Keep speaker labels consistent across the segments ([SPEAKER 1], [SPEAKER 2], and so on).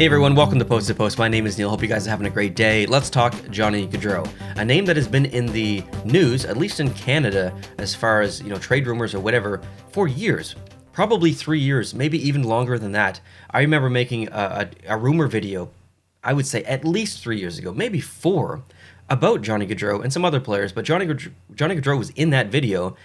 [SPEAKER 1] Hey everyone, welcome to Post to Post. My name is Neil. Hope you guys are having a great day. Let's talk Johnny Gaudreau, a name that has been in the news, at least in Canada, as far as trade rumors or whatever, for years. Probably 3 years, maybe even longer than that. I remember making a rumor video, I would say at least 3 years ago, maybe 4, about Johnny Gaudreau and some other players. But Johnny Gaudreau was in that video,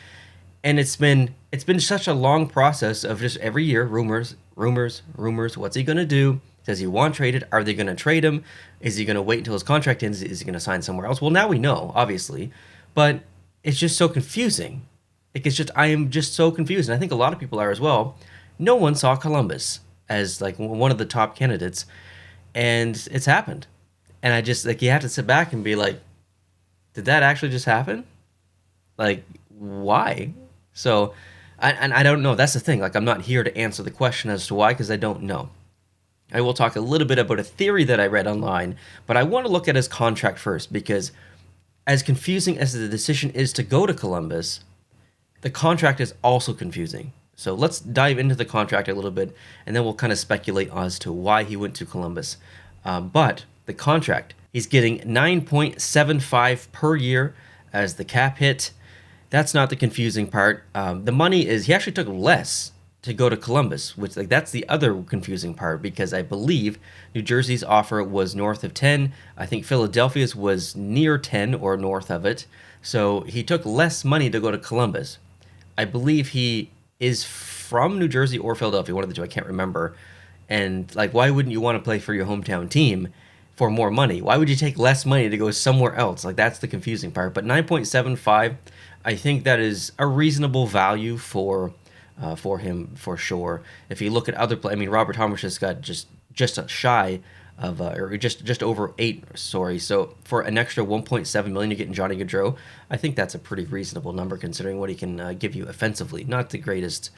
[SPEAKER 1] and it's been such a long process of just every year rumors. What's he gonna do? Does he want traded? Are they going to trade him? Is he going to wait until his contract ends? Is he going to sign somewhere else? Well, now we know, obviously, but it's just so confusing. I am just so confused, and I think a lot of people are as well. No one saw Columbus as like one of the top candidates, and it's happened. And I just you have to sit back and be like, did that actually just happen? Like, why? So, I don't know. That's the thing. Like, I'm not here to answer the question as to why, because I don't know. I will talk a little bit about a theory that I read online, but I want to look at his contract first, because as confusing as the decision is to go to Columbus, the contract is also confusing. So let's dive into the contract a little bit, and then we'll kind of speculate as to why he went to Columbus. But the contract, he's getting $9.75 per year as the cap hit. That's not the confusing part. The money is, he actually took less to go to Columbus, which that's the other confusing part, because I believe New Jersey's offer was north of 10. I think Philadelphia's was near 10 or north of it. So he took less money to go to Columbus. I believe he is from New Jersey or Philadelphia, one of the two, I can't remember. And why wouldn't you want to play for your hometown team for more money? Why would you take less money to go somewhere else? That's the confusing part. But 9.75, I think that is a reasonable value for him, for sure. If you look at other players, Robert Thomas just got just shy of, or just over 8, sorry. So for an extra $1.7 million to get in Johnny Gaudreau, I think that's a pretty reasonable number considering what he can give you offensively. Not the greatest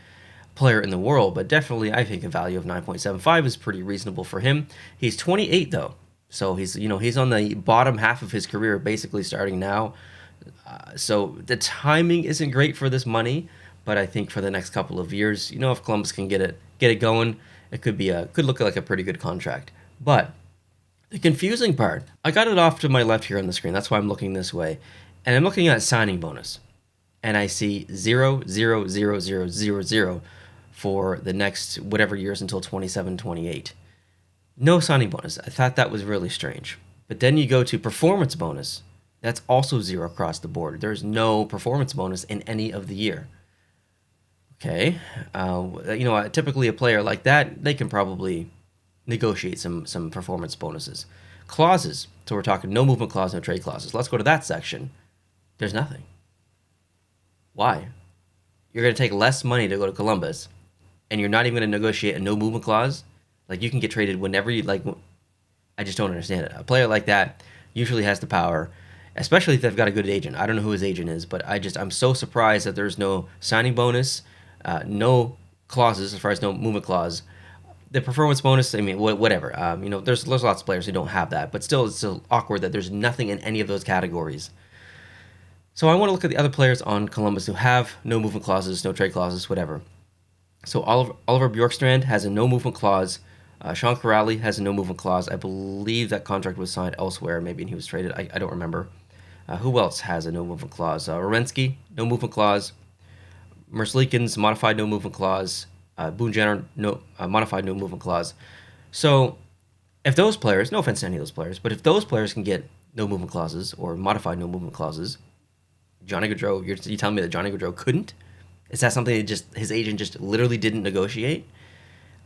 [SPEAKER 1] player in the world, but definitely I think a value of 9.75 is pretty reasonable for him. He's 28 though, so he's on the bottom half of his career, basically starting now. So the timing isn't great for this money. But I think for the next couple of years, if Columbus can get it going, it could look like a pretty good contract. But the confusing part, I got it off to my left here on the screen. That's why I'm looking this way, and I'm looking at signing bonus, and I see 0, 0, 0, 0, 0, 0 for the next whatever years until 27, 28. No signing bonus. I thought that was really strange. But then you go to performance bonus. That's also 0 across the board. There's no performance bonus in any of the year. Okay, typically a player like that, they can probably negotiate some performance bonuses. Clauses, so we're talking no movement clause, no trade clauses. Let's go to that section. There's nothing. Why? You're going to take less money to go to Columbus, and you're not even going to negotiate a no movement clause? You can get traded whenever you like. I just don't understand it. A player like that usually has the power, especially if they've got a good agent. I don't know who his agent is, but I'm so surprised that there's no signing bonus. No clauses as far as no movement clause. The performance bonus, whatever. There's lots of players who don't have that, but still, it's still awkward that there's nothing in any of those categories. So I want to look at the other players on Columbus who have no movement clauses, no trade clauses, whatever. So Oliver Bjorkstrand has a no movement clause. Sean Corrali has a no movement clause. I believe that contract was signed elsewhere, maybe, and he was traded. I don't remember. Who else has a no movement clause? Rorensky, no movement clause. Merzlikins, modified no movement clause. Boone Jenner, modified no movement clause. So if those players, no offense to any of those players, but if those players can get no movement clauses or modified no movement clauses, Johnny Gaudreau, you telling me that Johnny Gaudreau couldn't? Is that something that his agent just literally didn't negotiate?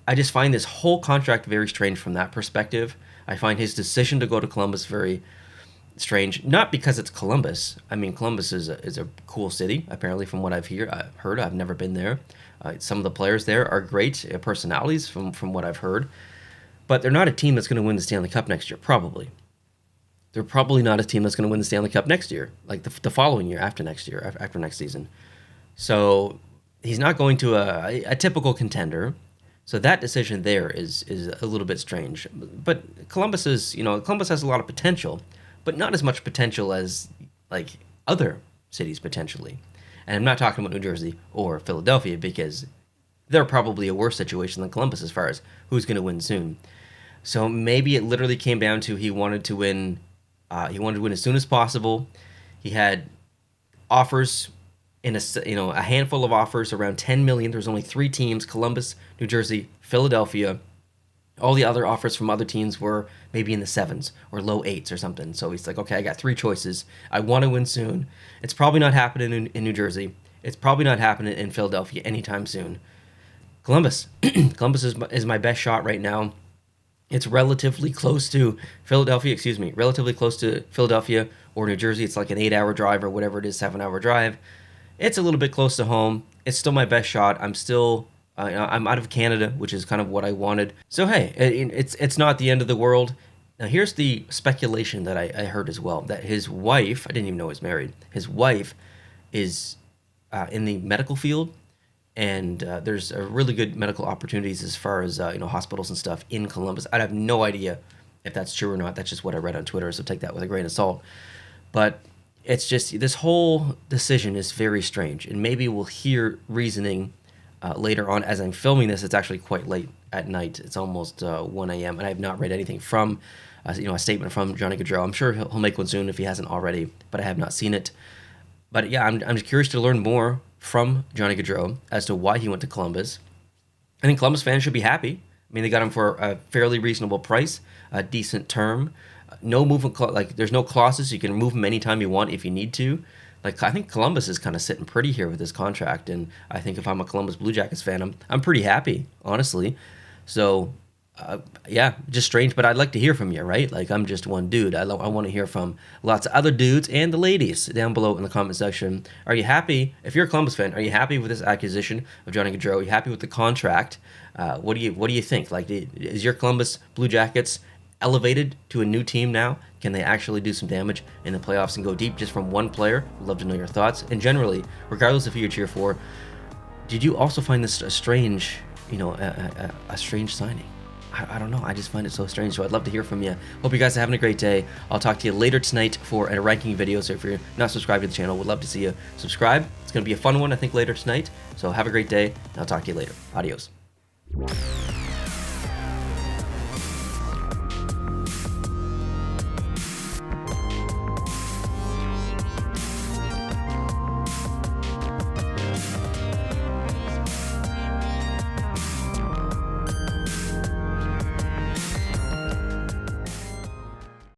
[SPEAKER 1] I just find this whole contract very strange from that perspective. I find his decision to go to Columbus very strange, not because it's Columbus. Columbus is a cool city, apparently, from what I've heard. I've never been there. Some of the players there are great personalities from what I've heard, but they're not a team that's going to win the Stanley Cup next year, probably. They're probably not a team that's going to win the Stanley Cup next year, like the following year, after next season. So he's not going to a typical contender. So that decision there is a little bit strange. But Columbus has a lot of potential, but not as much potential as other cities potentially. And I'm not talking about New Jersey or Philadelphia, because they're probably a worse situation than Columbus as far as who's going to win soon. So maybe it literally came down to he wanted to win. He wanted to win as soon as possible. He had offers in a handful of offers, around 10 million. There's only 3 teams: Columbus, New Jersey, Philadelphia. All the other offers from other teams were maybe in the 7s or low 8s or something. So he's like, okay, I got 3 choices. I want to win soon. It's probably not happening in New Jersey. It's probably not happening in Philadelphia anytime soon. Columbus. Columbus is my best shot right now. It's relatively close to Philadelphia, relatively close to Philadelphia or New Jersey. It's like an 8-hour drive or whatever it is, 7-hour drive. It's a little bit close to home. It's still my best shot. I'm still, I'm out of Canada, which is kind of what I wanted. So hey, it's not the end of the world. Now here's the speculation that I heard as well, that his wife, I didn't even know he was married, his wife is in the medical field. And there's really good medical opportunities as far as hospitals and stuff in Columbus. I have no idea if that's true or not. That's just what I read on Twitter, so take that with a grain of salt. But it's just, this whole decision is very strange, and maybe we'll hear reasoning later on. As I'm filming this, it's actually quite late at night. It's almost 1 a.m. and I have not read anything from a statement from Johnny Gaudreau. I'm sure he'll make one soon if he hasn't already, but I have not seen it. But yeah, I'm just curious to learn more from Johnny Gaudreau as to why he went to Columbus. I think Columbus fans should be happy. I mean, they got him for a fairly reasonable price, a decent term. No movement, there's no clauses. You can move him anytime you want if you need to. Like, I think Columbus is kind of sitting pretty here with this contract, and I think if I'm a Columbus Bluejackets fan, I'm pretty happy, honestly. So, yeah, just strange, but I'd like to hear from you, right? Like, I'm just one dude. I want to hear from lots of other dudes and the ladies down below in the comment section. Are you happy? If you're a Columbus fan, are you happy with this acquisition of Johnny Gaudreau? Are you happy with the contract? What do you think? Like, is your Columbus Bluejackets elevated to a new team now? Can they actually do some damage in the playoffs and go deep just from one player? Would love to know your thoughts. And generally, regardless of who you cheer for, did you also find this a strange, a strange signing? I don't know. I just find it so strange. So I'd love to hear from you. Hope you guys are having a great day. I'll talk to you later tonight for a ranking video. So if you're not subscribed to the channel, would love to see you subscribe. It's going to be a fun one, I think, later tonight. So have a great day, and I'll talk to you later. Adios.